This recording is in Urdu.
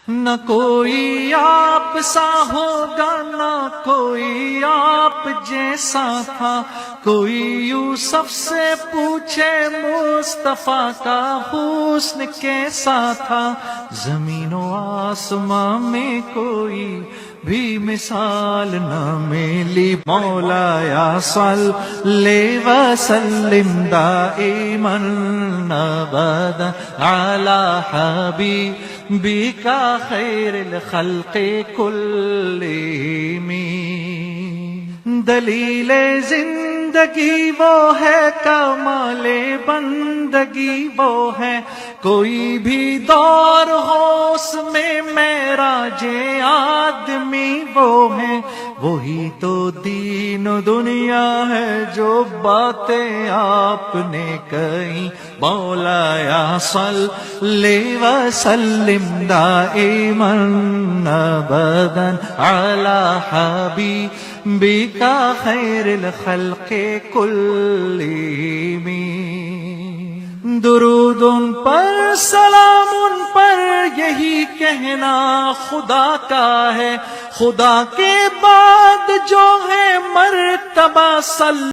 نہ کوئی آپ سا ہوگا نہ کوئی آپ جیسا تھا، کوئی یوسف سے پوچھے مصطفیٰ کا حسن کیسا تھا، زمین و آسمان میں کوئی بھی مثال نہ ملی، مولایا صلی وسلم دائما ابدا علی حبیبک خیر الخلق کلہم۔ دلیل زندگی وہ ہے، کمال بندگی وہ ہے، کوئی بھی دور ہو اس میں معراج آدمی وہ ہے، وہی تو دین و دنیا ہے جو باتیں آپ نے کہیں، مولایا صلی وسلم دائما ابدا علی حبیبک خیر الخلق کلہم۔ درود ان پر سلام ان پر یہی کہنا خدا کا ہے، خدا کے بعد جو ہے مرتبہ صلی